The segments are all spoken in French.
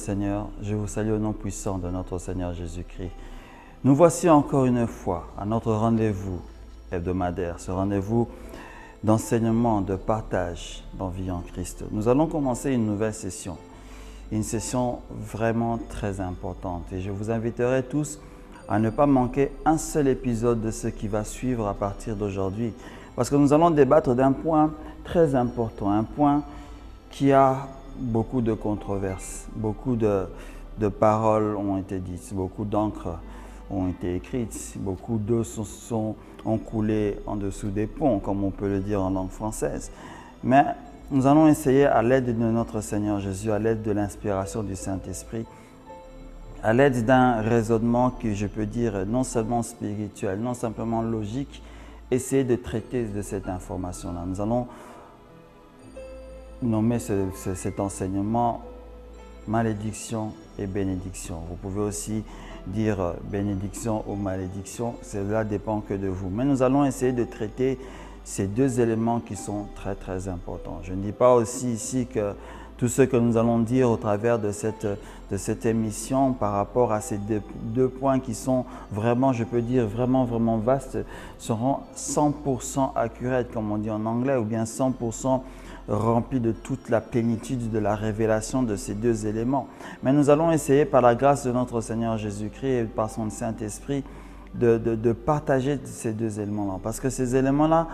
Seigneur, je vous salue au nom puissant de notre Seigneur Jésus-Christ. Nous voici encore une fois à notre rendez-vous hebdomadaire, ce rendez-vous d'enseignement, de partage, d'envie en Christ. Nous allons commencer une nouvelle session, une session vraiment très importante et je vous inviterai tous à ne pas manquer un seul épisode de ce qui va suivre à partir d'aujourd'hui parce que nous allons débattre d'un point très important, un point qui a beaucoup de controverses, beaucoup de paroles ont été dites, beaucoup d'encre ont été écrites, beaucoup d'eau ont coulé en dessous des ponts, comme on peut le dire en langue française. Mais nous allons essayer, à l'aide de notre Seigneur Jésus, à l'aide de l'inspiration du Saint-Esprit, à l'aide d'un raisonnement que je peux dire non seulement spirituel, non simplement logique, essayer de traiter de cette information-là. Nous allons nommer cet enseignement malédiction et bénédiction. Vous pouvez aussi dire bénédiction ou malédiction, cela dépend que de vous. Mais nous allons essayer de traiter ces deux éléments qui sont très très importants. Je ne dis pas aussi ici que tout ce que nous allons dire au travers de cette émission par rapport à ces deux points qui sont vraiment, je peux dire, vraiment vastes, seront 100% accurate, comme on dit en anglais, ou bien 100% rempli de toute la plénitude de la révélation de ces deux éléments. Mais nous allons essayer par la grâce de notre Seigneur Jésus-Christ et par son Saint-Esprit de partager ces deux éléments-là. Parce que ces éléments-là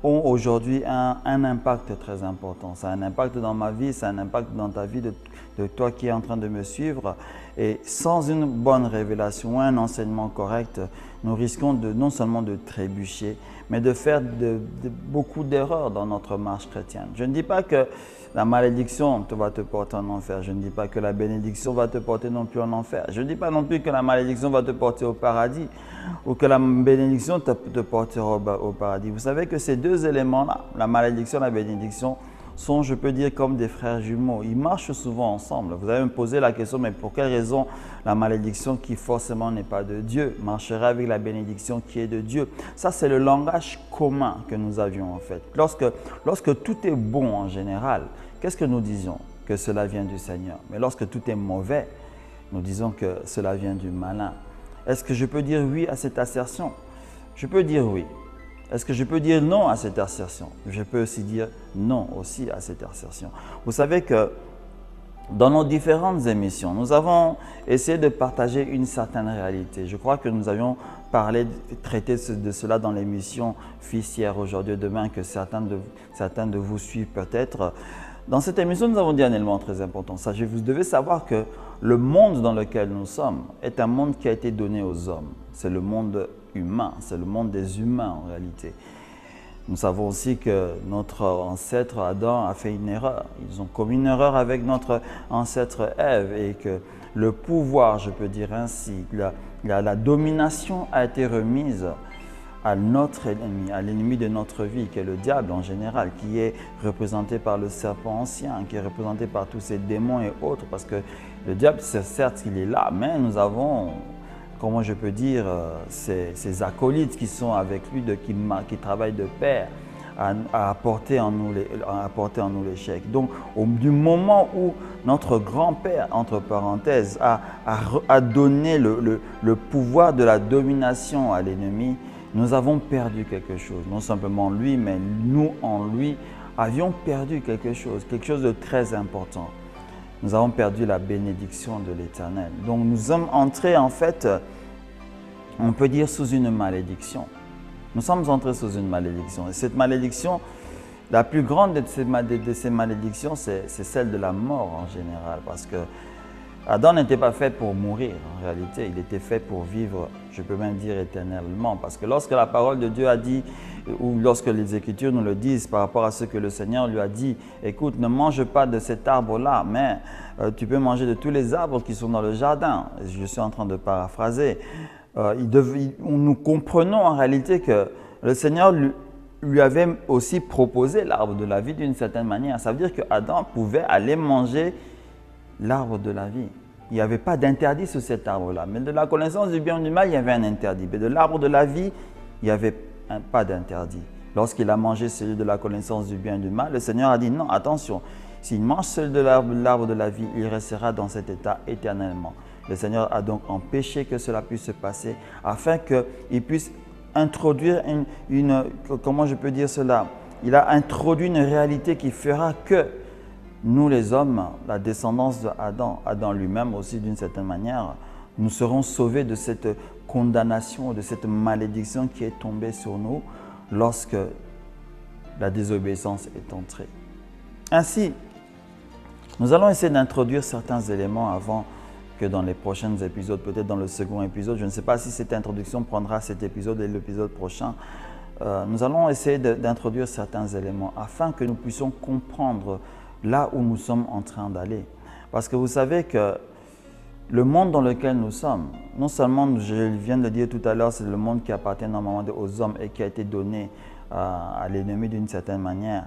ont aujourd'hui un impact très important. Ça a un impact dans ma vie, ça a un impact dans ta vie, de toi qui es en train de me suivre. Et sans une bonne révélation ou un enseignement correct, nous risquons non seulement de trébucher, mais de faire beaucoup d'erreurs dans notre marche chrétienne. Je ne dis pas que la malédiction va te porter en enfer. Je ne dis pas que la bénédiction va te porter non plus en enfer. Je ne dis pas non plus que la malédiction va te porter au paradis ou que la bénédiction te portera au paradis. Vous savez que ces deux éléments-là, la malédiction et la bénédiction, sont, je peux dire, comme des frères jumeaux. Ils marchent souvent ensemble. Vous allez me poser la question, mais pour quelle raison la malédiction qui forcément n'est pas de Dieu marcherait avec la bénédiction qui est de Dieu? Ça, c'est le langage commun que nous avions en fait. Lorsque tout est bon en général, qu'est-ce que nous disons? Que cela vient du Seigneur. Mais lorsque tout est mauvais, nous disons que cela vient du malin. Est-ce que je peux dire oui à cette assertion? Je peux dire oui. Est-ce que je peux dire non à cette assertion? Je peux aussi dire non aussi à cette assertion. Vous savez que dans nos différentes émissions, nous avons essayé de partager une certaine réalité. Je crois que nous avions traité de cela dans l'émission Fils hier, aujourd'hui, demain, que certains de vous suivent peut-être. Dans cette émission, nous avons dit un élément très important. Vous devez savoir que le monde dans lequel nous sommes est un monde qui a été donné aux hommes. C'est le monde humain, c'est le monde des humains en réalité. Nous savons aussi que notre ancêtre Adam a fait une erreur. Ils ont commis une erreur avec notre ancêtre Ève et que le pouvoir, je peux dire ainsi, la domination a été remise à notre ennemi, à l'ennemi de notre vie, qui est le diable en général, qui est représenté par le serpent ancien, qui est représenté par tous ces démons et autres, parce que le diable, certes, il est là, mais nous avons, comment je peux dire, ces acolytes qui sont avec lui, qui travaillent de pair à apporter en nous l'échec. Donc, du moment où notre grand-père, entre parenthèses, a donné le pouvoir de la domination à l'ennemi, nous avons perdu quelque chose. Non simplement lui, mais nous en lui avions perdu quelque chose de très important. Nous avons perdu la bénédiction de l'Éternel. Donc nous sommes entrés en fait, on peut dire sous une malédiction. Nous sommes entrés sous une malédiction. Et cette malédiction, la plus grande de ces malédictions, c'est celle de la mort en général. Parce que Adam n'était pas fait pour mourir en réalité, il était fait pour vivre, je peux même dire éternellement. Parce que lorsque la parole de Dieu a dit, ou lorsque les Écritures nous le disent par rapport à ce que le Seigneur lui a dit, écoute, ne mange pas de cet arbre-là, mais tu peux manger de tous les arbres qui sont dans le jardin. Je suis en train de paraphraser. Nous comprenons en réalité que le Seigneur lui avait aussi proposé l'arbre de la vie d'une certaine manière. Ça veut dire que Adam pouvait aller manger l'arbre de la vie. Il n'y avait pas d'interdit sur cet arbre-là. Mais de la connaissance du bien et du mal, il y avait un interdit. Mais de l'arbre de la vie, il n'y avait pas d'interdit. Lorsqu'il a mangé celui de la connaissance du bien et du mal, le Seigneur a dit non, attention, S'il mange seul de l'arbre de la vie, il restera dans cet état éternellement. Le Seigneur a donc empêché que cela puisse se passer afin qu'il puisse introduire comment je peux dire cela? Il a introduit une réalité qui fera que nous les hommes, la descendance d'Adam, Adam lui-même aussi d'une certaine manière, nous serons sauvés de cette condamnation, de cette malédiction qui est tombée sur nous lorsque la désobéissance est entrée. Ainsi, nous allons essayer d'introduire certains éléments avant que dans les prochains épisodes, peut-être dans le second épisode, je ne sais pas si cette introduction prendra cet épisode et l'épisode prochain, nous allons essayer d'introduire certains éléments afin que nous puissions comprendre là où nous sommes en train d'aller. Parce que vous savez que le monde dans lequel nous sommes, non seulement, je viens de le dire tout à l'heure, c'est le monde qui appartient normalement aux hommes et qui a été donné à l'ennemi d'une certaine manière.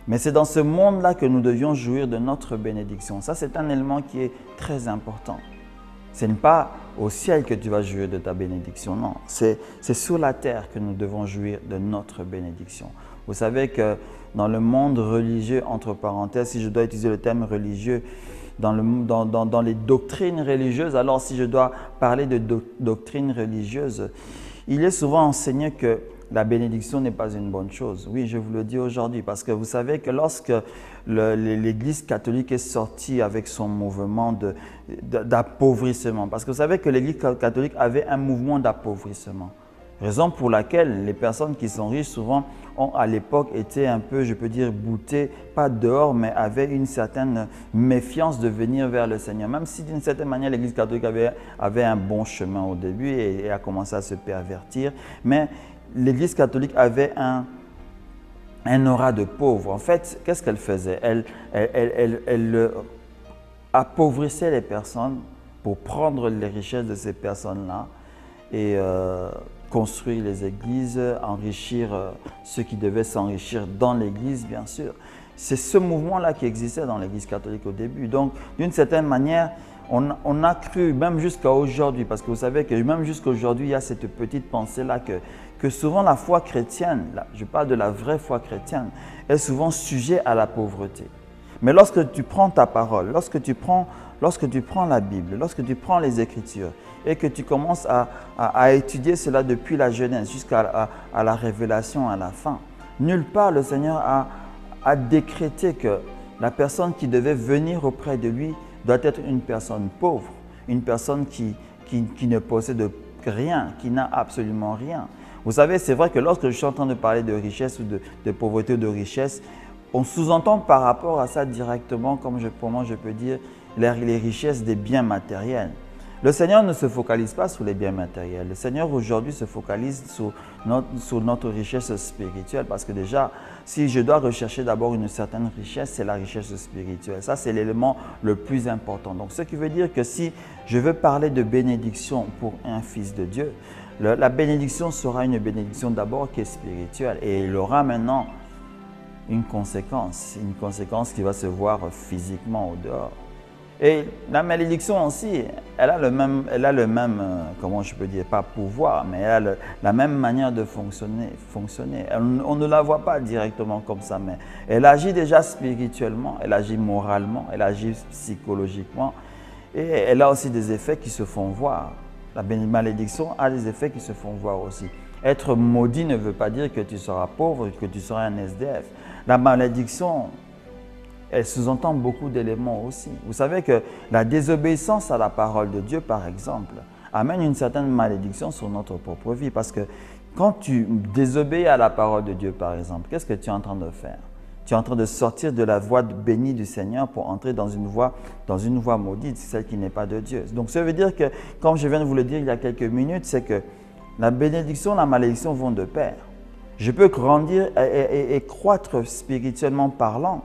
Mais c'est dans ce monde-là que nous devions jouir de notre bénédiction. Ça, c'est un élément qui est très important. Ce n'est pas au ciel que tu vas jouir de ta bénédiction, non. C'est sur la terre que nous devons jouir de notre bénédiction. Vous savez que dans le monde religieux, entre parenthèses, si je dois utiliser le terme religieux, dans les doctrines religieuses, alors si je dois parler de doctrines religieuses, il est souvent enseigné que la bénédiction n'est pas une bonne chose. Oui, je vous le dis aujourd'hui, parce que vous savez que lorsque l'Église catholique est sortie avec son mouvement d'appauvrissement, parce que vous savez que l'Église catholique avait un mouvement d'appauvrissement, raison pour laquelle les personnes qui sont riches souvent ont à l'époque été un peu, je peux dire, boutées, pas dehors, mais avaient une certaine méfiance de venir vers le Seigneur. Même si d'une certaine manière l'Église catholique avait un bon chemin au début et a commencé à se pervertir, mais l'Église catholique avait un aura de pauvre. En fait, qu'est-ce qu'elle faisait? Elle appauvrissait les personnes pour prendre les richesses de ces personnes-là et construire les églises, enrichir ceux qui devaient s'enrichir dans l'église, bien sûr. C'est ce mouvement-là qui existait dans l'église catholique au début. Donc, d'une certaine manière, on a cru, même jusqu'à aujourd'hui, parce que vous savez que même jusqu'à aujourd'hui, il y a cette petite pensée-là que souvent la foi chrétienne, là, je parle de la vraie foi chrétienne, est souvent sujet à la pauvreté. Mais lorsque tu prends ta parole, lorsque tu prends la Bible, lorsque tu prends les Écritures et que tu commences à étudier cela depuis la jeunesse jusqu'à la révélation à la fin, nulle part le Seigneur a décrété que la personne qui devait venir auprès de lui doit être une personne pauvre, une personne qui ne possède rien, qui n'a absolument rien. Vous savez, c'est vrai que lorsque je suis en train de parler de richesse ou de pauvreté ou de richesse, on sous-entend par rapport à ça directement, comment je peux dire, les richesses des biens matériels. Le Seigneur ne se focalise pas sur les biens matériels. Le Seigneur aujourd'hui se focalise sur notre richesse spirituelle parce que déjà, si je dois rechercher d'abord une certaine richesse, c'est la richesse spirituelle. Ça, c'est l'élément le plus important. Donc, ce qui veut dire que si je veux parler de bénédiction pour un fils de Dieu, la bénédiction sera une bénédiction d'abord qui est spirituelle et il aura maintenant une conséquence qui va se voir physiquement au dehors. Et la malédiction aussi, elle a le même comment je peux dire, pas pouvoir, mais elle a la même manière de fonctionner. On ne la voit pas directement comme ça, mais elle agit déjà spirituellement, elle agit moralement, elle agit psychologiquement et elle a aussi des effets qui se font voir. La malédiction a des effets qui se font voir aussi. Être maudit ne veut pas dire que tu seras pauvre, que tu seras un SDF. La malédiction, elle sous-entend beaucoup d'éléments aussi. Vous savez que la désobéissance à la parole de Dieu, par exemple, amène une certaine malédiction sur notre propre vie. Parce que quand tu désobéis à la parole de Dieu, par exemple, qu'est-ce que tu es en train de faire? Tu es en train de sortir de la voie bénie du Seigneur pour entrer dans une voie maudite, celle qui n'est pas de Dieu. Donc, ça veut dire que, comme je viens de vous le dire il y a quelques minutes, c'est que la bénédiction et la malédiction vont de pair. Je peux grandir et croître spirituellement parlant.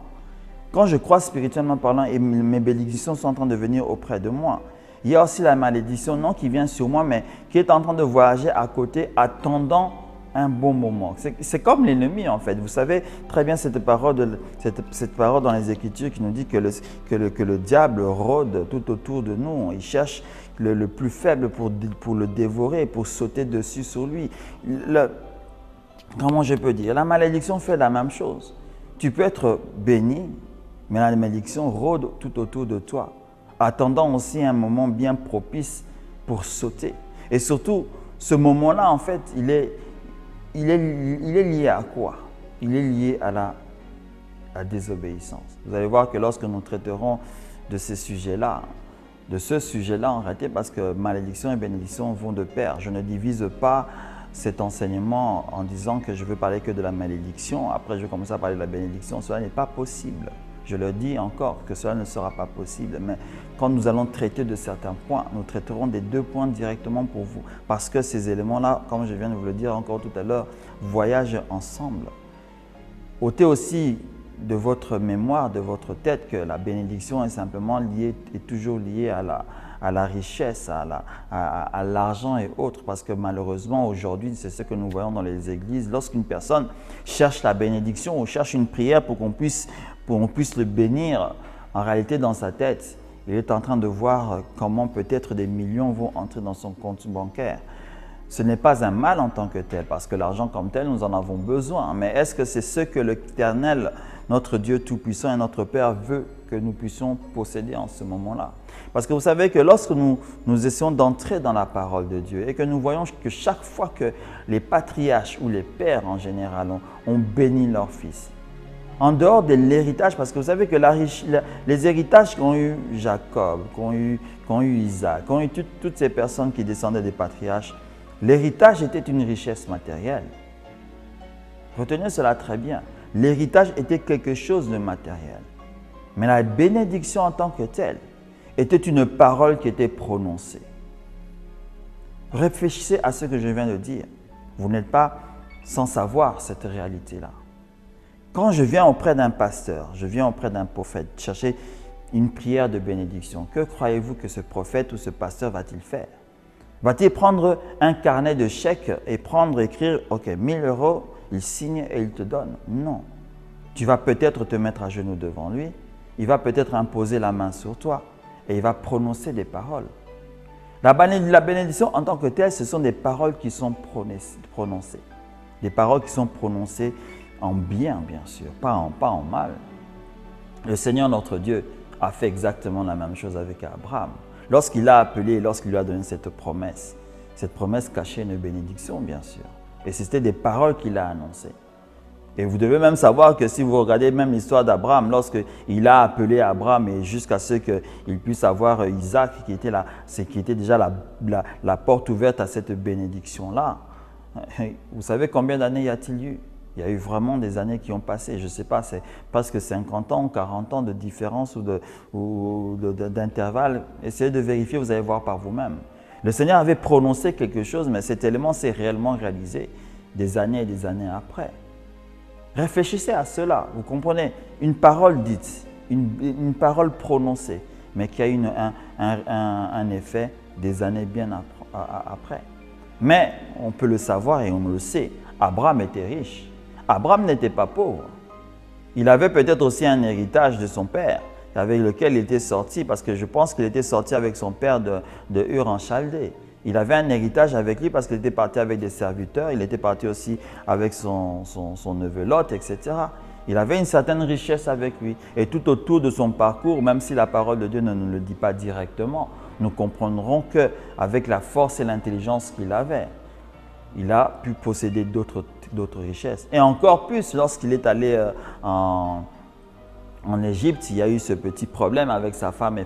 Quand je crois spirituellement parlant et mes bénédictions sont en train de venir auprès de moi, il y a aussi la malédiction, non qui vient sur moi, mais qui est en train de voyager à côté, attendant un bon moment. C'est comme l'ennemi en fait. Vous savez très bien cette parole dans les Écritures qui nous dit que le diable rôde tout autour de nous. Il cherche le plus faible pour le dévorer, pour sauter dessus sur lui. Comment je peux dire? La malédiction fait la même chose. Tu peux être béni Mais la malédiction rôde tout autour de toi, attendant aussi un moment bien propice pour sauter. Et surtout, ce moment-là, en fait, il est lié à quoi? Il est lié à la désobéissance. Vous allez voir que lorsque nous traiterons de ces sujets-là, de ce sujet-là en réalité, parce que malédiction et bénédiction vont de pair. Je ne divise pas cet enseignement en disant que je veux parler que de la malédiction. Après, je vais commencer à parler de la bénédiction. Cela n'est pas possible. Je le dis encore que cela ne sera pas possible. Mais quand nous allons traiter de certains points, nous traiterons des 2 points directement pour vous. Parce que ces éléments-là, comme je viens de vous le dire encore tout à l'heure, voyagent ensemble. Ôtez aussi de votre mémoire, de votre tête, que la bénédiction est simplement liée, est toujours liée à la richesse, à l'argent et autres. Parce que malheureusement, aujourd'hui, c'est ce que nous voyons dans les églises. Lorsqu'une personne cherche la bénédiction ou cherche une prière pour qu'on puisse le bénir, en réalité, dans sa tête, il est en train de voir comment peut-être des millions vont entrer dans son compte bancaire. Ce n'est pas un mal en tant que tel, parce que l'argent comme tel, nous en avons besoin. Mais est-ce que c'est ce que l'Éternel, notre Dieu Tout-Puissant et notre Père veut que nous puissions posséder en ce moment-là? Parce que vous savez que lorsque nous essayons d'entrer dans la parole de Dieu et que nous voyons que chaque fois que les patriarches ou les pères en général ont béni leurs fils, en dehors de l'héritage, parce que vous savez que les héritages qu'ont eu Jacob, qu'ont eu Isaac, qu'ont eu toutes ces personnes qui descendaient des patriarches, l'héritage était une richesse matérielle. Retenez cela très bien. L'héritage était quelque chose de matériel. Mais la bénédiction en tant que telle était une parole qui était prononcée. Réfléchissez à ce que je viens de dire. Vous n'êtes pas sans savoir cette réalité-là. Quand je viens auprès d'un pasteur, je viens auprès d'un prophète, chercher une prière de bénédiction, que croyez-vous que ce prophète ou ce pasteur va-t-il faire? Va-t-il prendre un carnet de chèques et écrire, ok, 1000 €, il signe et il te donne? Non. Tu vas peut-être te mettre à genoux devant lui, il va peut-être imposer la main sur toi et il va prononcer des paroles. La bénédiction en tant que telle, ce sont des paroles qui sont prononcées. Des paroles qui sont prononcées en bien sûr, pas en mal. Le Seigneur notre Dieu a fait exactement la même chose avec Abraham. Lorsqu'il l'a appelé, lorsqu'il lui a donné cette promesse cachait une bénédiction bien sûr. Et c'était des paroles qu'il a annoncées. Et vous devez même savoir que si vous regardez même l'histoire d'Abraham, lorsqu'il a appelé Abraham et jusqu'à ce qu'il puisse avoir Isaac, qui était déjà la porte ouverte à cette bénédiction-là, vous savez combien d'années y a-t-il eu? Il y a eu vraiment des années qui ont passé, je ne sais pas, c'est presque 50 ans ou 40 ans de différence ou d'intervalle. Essayez de vérifier, vous allez voir par vous-même. Le Seigneur avait prononcé quelque chose, mais cet élément s'est réellement réalisé des années et des années après. Réfléchissez à cela, vous comprenez? Une parole dite, une parole prononcée, mais qui a eu un effet des années bien après. Mais on peut le savoir et on le sait, Abraham était riche. Abraham n'était pas pauvre. Il avait peut-être aussi un héritage de son père avec lequel il était sorti, parce que je pense qu'il était sorti avec son père de Ur en Chaldée. Il avait un héritage avec lui parce qu'il était parti avec des serviteurs, il était parti aussi avec son neveu Lot, etc. Il avait une certaine richesse avec lui. Et tout autour de son parcours, même si la parole de Dieu ne nous le dit pas directement, nous comprendrons qu'avec la force et l'intelligence qu'il avait, il a pu posséder d'autres richesses. Et encore plus, lorsqu'il est allé en Égypte, il y a eu ce petit problème avec sa femme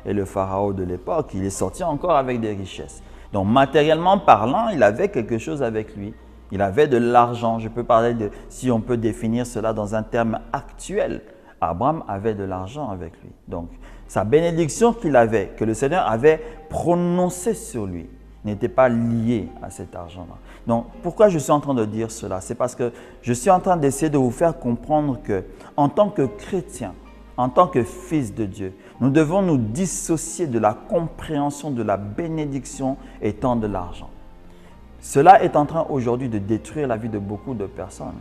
et le pharaon de l'époque. Il est sorti encore avec des richesses. Donc matériellement parlant, il avait quelque chose avec lui. Il avait de l'argent. Je peux parler si on peut définir cela dans un terme actuel. Abraham avait de l'argent avec lui. Donc sa bénédiction qu'il avait, que le Seigneur avait prononcée sur lui, n'était pas liée à cet argent-là. Donc, pourquoi je suis en train de dire cela? C'est parce que je suis en train d'essayer de vous faire comprendre que, en tant que chrétien, en tant que fils de Dieu, nous devons nous dissocier de la compréhension de la bénédiction étant de l'argent. Cela est en train aujourd'hui de détruire la vie de beaucoup de personnes.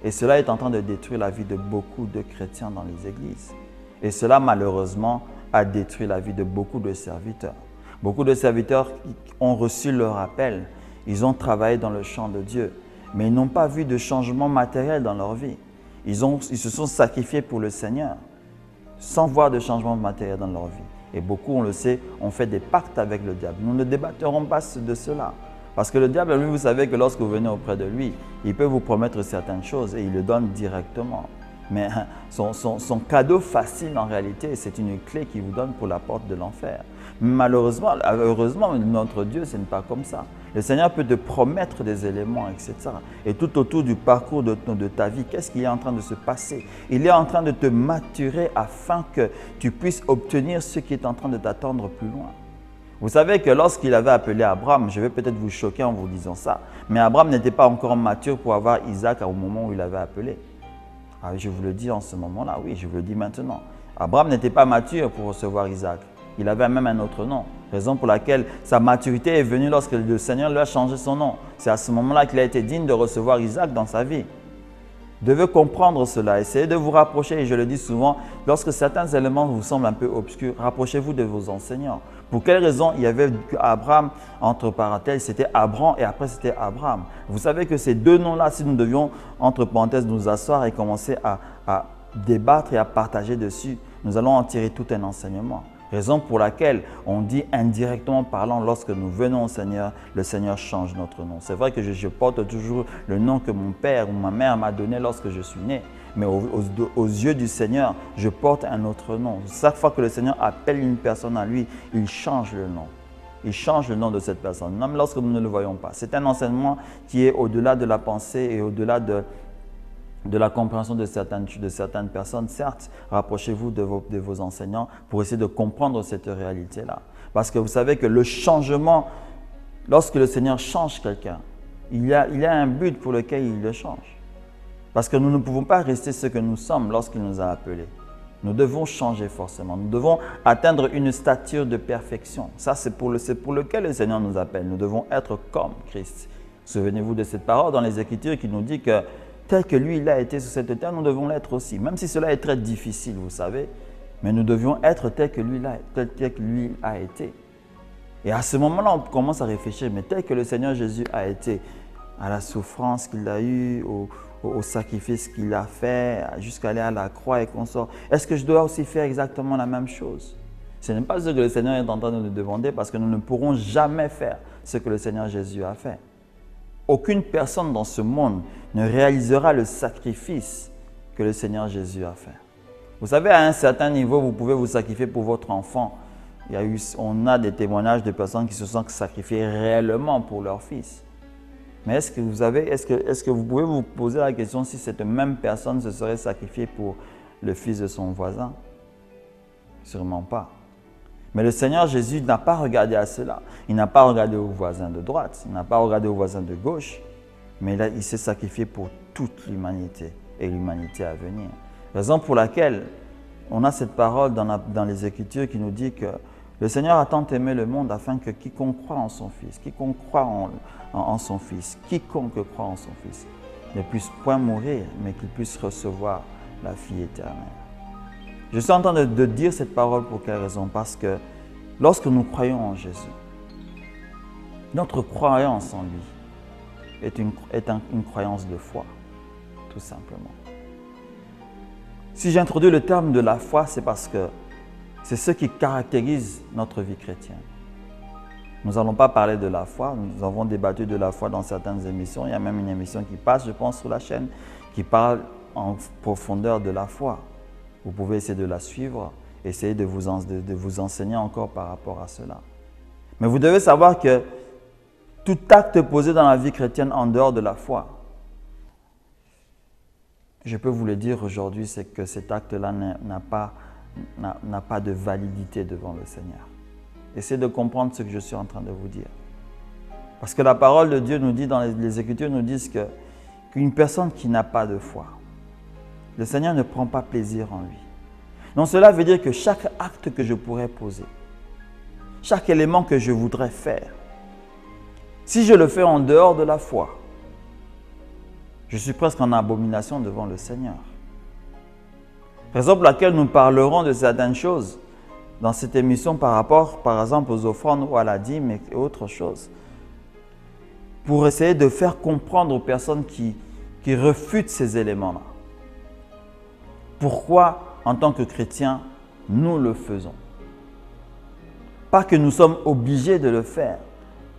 Et cela est en train de détruire la vie de beaucoup de chrétiens dans les églises. Et cela, malheureusement, a détruit la vie de beaucoup de serviteurs. Beaucoup de serviteurs ont reçu leur appel, ils ont travaillé dans le champ de Dieu, mais ils n'ont pas vu de changement matériel dans leur vie. Ils se sont sacrifiés pour le Seigneur, sans voir de changement matériel dans leur vie. Et beaucoup, on le sait, ont fait des pactes avec le diable. Nous ne débattrons pas de cela. Parce que le diable, lui, vous savez que lorsque vous venez auprès de lui, il peut vous promettre certaines choses et il le donne directement. Mais son cadeau facile, en réalité, c'est une clé qu'il vous donne pour la porte de l'enfer. Malheureusement, heureusement, notre Dieu, ce n'est pas comme ça. Le Seigneur peut te promettre des éléments, etc. Et tout autour du parcours de ta vie, qu'est-ce qui est en train de se passer? Il est en train de te maturer afin que tu puisses obtenir ce qui est en train de t'attendre plus loin. Vous savez que lorsqu'il avait appelé Abraham, je vais peut-être vous choquer en vous disant ça, mais Abraham n'était pas encore mature pour avoir Isaac au moment où il avait appelé. Ah, je vous le dis en ce moment-là, oui, je vous le dis maintenant. Abraham n'était pas mature pour recevoir Isaac. Il avait même un autre nom. Raison pour laquelle sa maturité est venue lorsque le Seigneur lui a changé son nom. C'est à ce moment-là qu'il a été digne de recevoir Isaac dans sa vie. Vous devez comprendre cela, essayez de vous rapprocher, et je le dis souvent, lorsque certains éléments vous semblent un peu obscurs, rapprochez-vous de vos enseignants. Pour quelle raison il y avait Abraham, entre parenthèses, c'était Abram et après c'était Abraham. Vous savez que ces deux noms-là, si nous devions, entre parenthèses, nous asseoir et commencer à débattre et à partager dessus, nous allons en tirer tout un enseignement. Raison pour laquelle on dit indirectement parlant, lorsque nous venons au Seigneur, le Seigneur change notre nom. C'est vrai que je porte toujours le nom que mon père ou ma mère m'a donné lorsque je suis né. Mais aux yeux du Seigneur, je porte un autre nom. Chaque fois que le Seigneur appelle une personne à lui, il change le nom. Il change le nom de cette personne, même lorsque nous ne le voyons pas. C'est un enseignement qui est au-delà de la pensée et au-delà de la compréhension de certaines personnes. Certes, rapprochez-vous de vos enseignants pour essayer de comprendre cette réalité-là. Parce que vous savez que le changement, lorsque le Seigneur change quelqu'un, il y a un but pour lequel il le change. Parce que nous ne pouvons pas rester ce que nous sommes lorsqu'il nous a appelés. Nous devons changer forcément. Nous devons atteindre une stature de perfection. Ça, c'est pour lequel le Seigneur nous appelle. Nous devons être comme Christ. Souvenez-vous de cette parole dans les Écritures qui nous dit que tel que lui, il a été sur cette terre, nous devons l'être aussi. Même si cela est très difficile, vous savez, mais nous devions être tel que lui a été. Et à ce moment-là, on commence à réfléchir, mais tel que le Seigneur Jésus a été, à la souffrance qu'il a eue, au sacrifice qu'il a fait, jusqu'à aller à la croix et qu'on sort, est-ce que je dois aussi faire exactement la même chose? Ce n'est pas ce que le Seigneur est en train de nous demander, parce que nous ne pourrons jamais faire ce que le Seigneur Jésus a fait. Aucune personne dans ce monde ne réalisera le sacrifice que le Seigneur Jésus a fait. Vous savez, à un certain niveau, vous pouvez vous sacrifier pour votre enfant. On a des témoignages de personnes qui se sont sacrifiées réellement pour leur fils. Mais est-ce que vous pouvez vous poser la question si cette même personne se serait sacrifiée pour le fils de son voisin? Sûrement pas. Mais le Seigneur Jésus n'a pas regardé à cela. Il n'a pas regardé au voisin de droite, il n'a pas regardé au voisin de gauche, mais là, il s'est sacrifié pour toute l'humanité et l'humanité à venir. Raison pour laquelle on a cette parole dans les Écritures qui nous dit que le Seigneur a tant aimé le monde afin que quiconque croit en son Fils, quiconque croit en son Fils, quiconque croit en son Fils, ne puisse point mourir, mais qu'il puisse recevoir la vie éternelle. Je suis en train de dire cette parole pour quelle raison? Parce que lorsque nous croyons en Jésus, notre croyance en lui est une croyance de foi, tout simplement. Si j'introduis le terme de la foi, c'est parce que c'est ce qui caractérise notre vie chrétienne. Nous n'allons pas parler de la foi, nous avons débattu de la foi dans certaines émissions. Il y a même une émission qui passe, je pense, sur la chaîne, qui parle en profondeur de la foi. Vous pouvez essayer de la suivre, essayer de vous enseigner encore par rapport à cela. Mais vous devez savoir que tout acte posé dans la vie chrétienne en dehors de la foi, je peux vous le dire aujourd'hui, c'est que cet acte-là n'a pas de validité devant le Seigneur. Essayez de comprendre ce que je suis en train de vous dire. Parce que la parole de Dieu nous dit, dans les Écritures nous disent qu'une personne qui n'a pas de foi, le Seigneur ne prend pas plaisir en lui. Donc cela veut dire que chaque acte que je pourrais poser, chaque élément que je voudrais faire, si je le fais en dehors de la foi, je suis presque en abomination devant le Seigneur. Raison pour laquelle nous parlerons de certaines choses dans cette émission par rapport, par exemple, aux offrandes ou à la dîme et autres choses, pour essayer de faire comprendre aux personnes qui refutent ces éléments-là. Pourquoi, en tant que chrétien, nous le faisons. Pas que nous sommes obligés de le faire,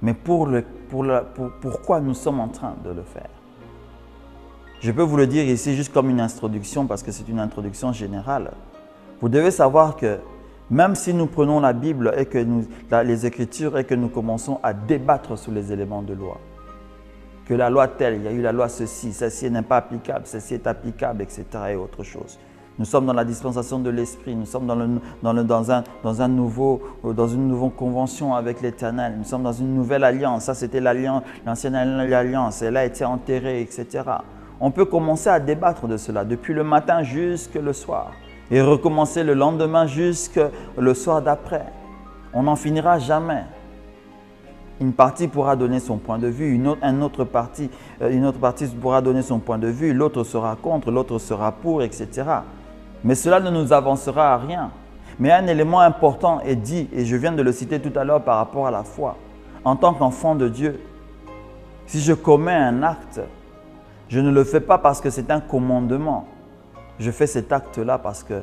mais pourquoi nous sommes en train de le faire. Je peux vous le dire ici juste comme une introduction parce que c'est une introduction générale. Vous devez savoir que même si nous prenons la Bible et que les Écritures et que nous commençons à débattre sur les éléments de loi, que la loi telle, il y a eu la loi ceci n'est pas applicable, ceci est applicable, etc. et autre chose. Nous sommes dans la dispensation de l'Esprit, nous sommes dans une nouvelle convention avec l'Éternel, nous sommes dans une nouvelle alliance. Ça, c'était l'ancienne alliance, elle a été enterrée, etc. On peut commencer à débattre de cela depuis le matin jusqu'au le soir et recommencer le lendemain jusqu'au le soir d'après. On n'en finira jamais. Une partie pourra donner son point de vue, une autre partie pourra donner son point de vue, l'autre sera contre, l'autre sera pour, etc. Mais cela ne nous avancera à rien. Mais un élément important est dit, et je viens de le citer tout à l'heure par rapport à la foi. En tant qu'enfant de Dieu, si je commets un acte, je ne le fais pas parce que c'est un commandement. Je fais cet acte-là parce que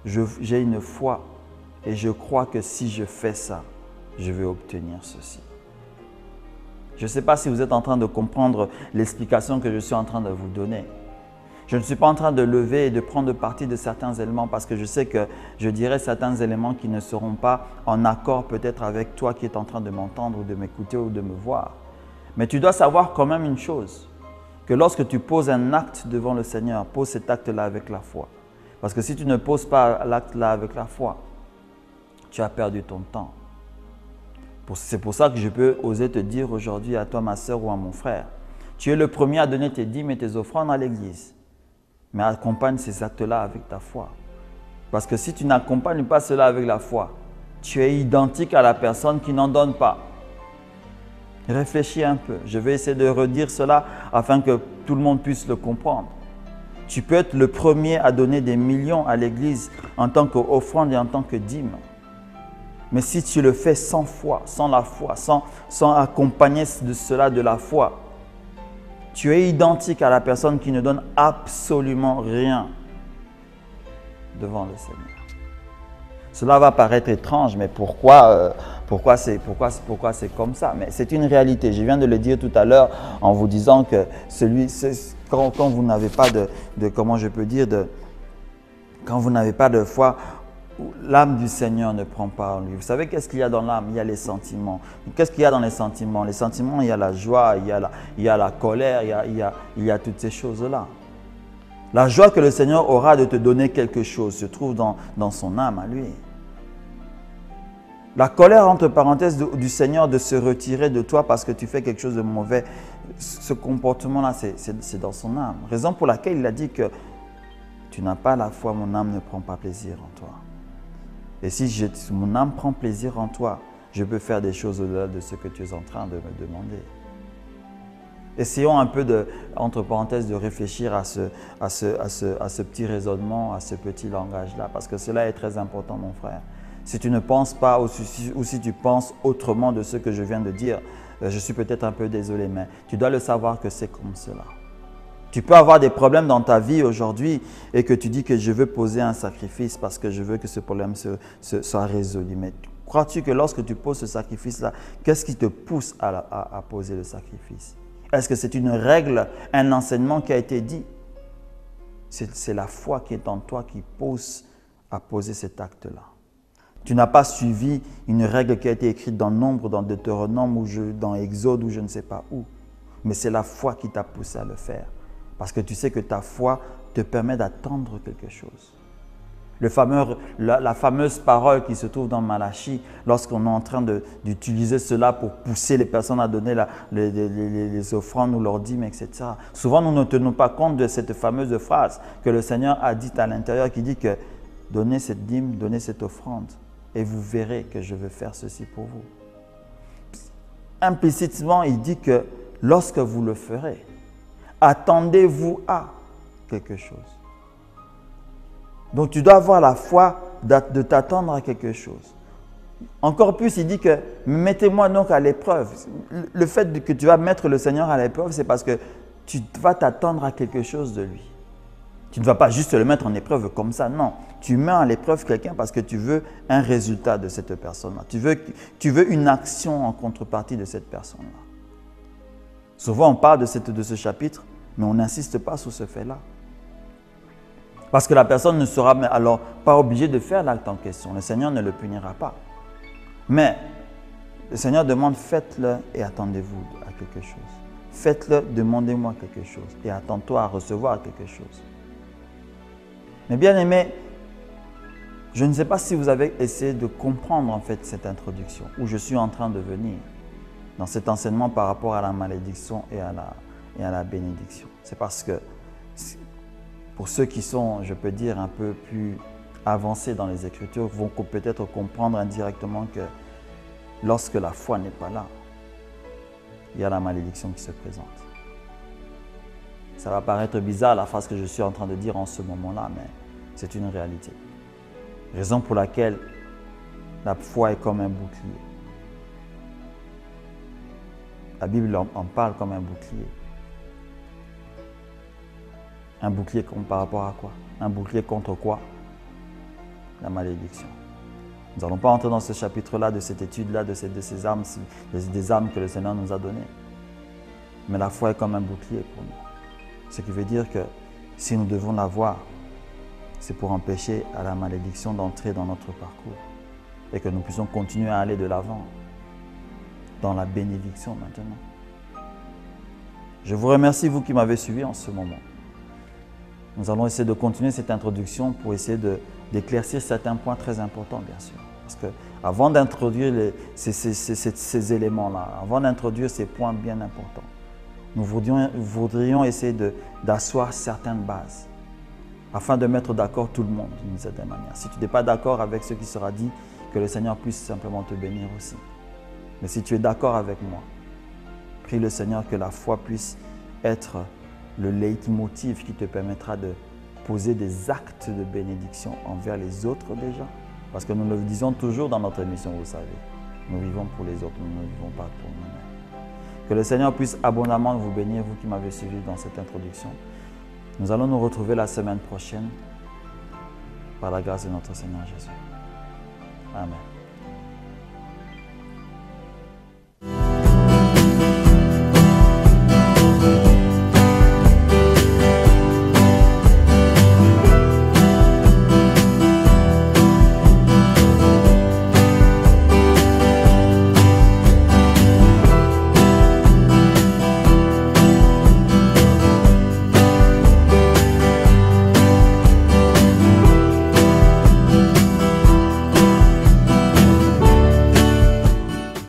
j'ai une foi et je crois que si je fais ça, je vais obtenir ceci. Je ne sais pas si vous êtes en train de comprendre l'explication que je suis en train de vous donner. Je ne suis pas en train de lever et de prendre parti de certains éléments parce que je sais que je dirais certains éléments qui ne seront pas en accord peut-être avec toi qui es en train de m'entendre ou de m'écouter ou de me voir. Mais tu dois savoir quand même une chose, que lorsque tu poses un acte devant le Seigneur, pose cet acte-là avec la foi. Parce que si tu ne poses pas l'acte-là avec la foi, tu as perdu ton temps. C'est pour ça que je peux oser te dire aujourd'hui à toi, ma soeur ou à mon frère, tu es le premier à donner tes dîmes et tes offrandes à l'église. Mais accompagne ces actes-là avec ta foi. Parce que si tu n'accompagnes pas cela avec la foi, tu es identique à la personne qui n'en donne pas. Réfléchis un peu. Je vais essayer de redire cela afin que tout le monde puisse le comprendre. Tu peux être le premier à donner des millions à l'église en tant qu'offrande et en tant que dîme. Mais si tu le fais sans foi, sans la foi, sans accompagner de cela de la foi, tu es identique à la personne qui ne donne absolument rien devant le Seigneur. Cela va paraître étrange, mais pourquoi c'est comme ça? Mais c'est une réalité. Je viens de le dire tout à l'heure en vous disant que quand vous n'avez pas quand vous n'avez pas de foi, l'âme du Seigneur ne prend pas en lui. Vous savez qu'est-ce qu'il y a dans l'âme? Il y a les sentiments. Qu'est-ce qu'il y a dans les sentiments? Les sentiments, il y a la joie, il y a la colère, il y a toutes ces choses-là. La joie que le Seigneur aura de te donner quelque chose se trouve dans son âme à lui. La colère, entre parenthèses, du Seigneur de se retirer de toi parce que tu fais quelque chose de mauvais, ce comportement-là, c'est dans son âme. Raison pour laquelle il a dit que tu n'as pas la foi, mon âme ne prend pas plaisir en toi. Et si mon âme prend plaisir en toi, je peux faire des choses au-delà de ce que tu es en train de me demander. Essayons un peu, entre parenthèses, de réfléchir à ce petit raisonnement, à ce petit langage-là, parce que cela est très important, mon frère. Si tu ne penses pas ou si tu penses autrement de ce que je viens de dire, je suis peut-être un peu désolé, mais tu dois le savoir que c'est comme cela. Tu peux avoir des problèmes dans ta vie aujourd'hui et que tu dis que je veux poser un sacrifice parce que je veux que ce problème soit résolu. Mais crois-tu que lorsque tu poses ce sacrifice-là, qu'est-ce qui te pousse à poser le sacrifice? Est-ce que c'est une règle, un enseignement qui a été dit? C'est la foi qui est en toi qui pousse à poser cet acte-là. Tu n'as pas suivi une règle qui a été écrite dans Nombre, dans Deutéronome ou dans Exode ou je ne sais pas où. Mais c'est la foi qui t'a poussé à le faire. Parce que tu sais que ta foi te permet d'attendre quelque chose. La fameuse parole qui se trouve dans Malachie, lorsqu'on est en train d'utiliser cela pour pousser les personnes à donner les offrandes ou leurs dîmes, etc. Souvent, nous ne tenons pas compte de cette fameuse phrase que le Seigneur a dite à l'intérieur qui dit que donnez cette dîme, donnez cette offrande et vous verrez que je vais faire ceci pour vous. Implicitement, il dit que lorsque vous le ferez, attendez-vous à quelque chose. Donc, tu dois avoir la foi de t'attendre à quelque chose. Encore plus, il dit que mettez-moi donc à l'épreuve. Le fait que tu vas mettre le Seigneur à l'épreuve, c'est parce que tu vas t'attendre à quelque chose de lui. Tu ne vas pas juste le mettre en épreuve comme ça, non. tu mets à l'épreuve quelqu'un parce que tu veux un résultat de cette personne-là. Tu veux une action en contrepartie de cette personne-là. Souvent, on parle de ce chapitre, mais on n'insiste pas sur ce fait-là. Parce que la personne ne sera alors pas obligée de faire l'acte en question. Le Seigneur ne le punira pas. Mais le Seigneur demande, faites-le et attendez-vous à quelque chose. Faites-le, demandez-moi quelque chose et attends-toi à recevoir quelque chose. Mais bien aimé, je ne sais pas si vous avez essayé de comprendre en fait cette introduction, où je suis en train de venir dans cet enseignement par rapport à la malédiction et à la bénédiction. C'est parce que pour ceux qui sont, je peux dire, un peu plus avancés dans les Écritures, vont peut-être comprendre indirectement que lorsque la foi n'est pas là, il y a la malédiction qui se présente. Ça va paraître bizarre la phrase que je suis en train de dire en ce moment-là, mais c'est une réalité. Raison pour laquelle la foi est comme un bouclier. La Bible en parle comme un bouclier. Un bouclier par rapport à quoi? Un bouclier contre quoi? La malédiction. Nous n'allons pas entrer dans ce chapitre-là, de cette étude-là, de ces armes, des armes que le Seigneur nous a données. Mais la foi est comme un bouclier pour nous. Ce qui veut dire que si nous devons l'avoir, c'est pour empêcher à la malédiction d'entrer dans notre parcours et que nous puissions continuer à aller de l'avant dans la bénédiction maintenant. Je vous remercie, vous qui m'avez suivi en ce moment. Nous allons essayer de continuer cette introduction pour essayer d'éclaircir certains points très importants, bien sûr. Parce qu'avant d'introduire ces éléments-là, avant d'introduire ces points bien importants, nous voudrions essayer d'asseoir certaines bases afin de mettre d'accord tout le monde d'une certaine manière. Si tu n'es pas d'accord avec ce qui sera dit, que le Seigneur puisse simplement te bénir aussi. Mais si tu es d'accord avec moi, prie le Seigneur que la foi puisse être le leitmotiv qui te permettra de poser des actes de bénédiction envers les autres déjà. Parce que nous le disons toujours dans notre émission, vous savez. Nous vivons pour les autres, nous ne vivons pas pour nous-mêmes. Que le Seigneur puisse abondamment vous bénir, vous qui m'avez suivi dans cette introduction. Nous allons nous retrouver la semaine prochaine par la grâce de notre Seigneur Jésus. Amen.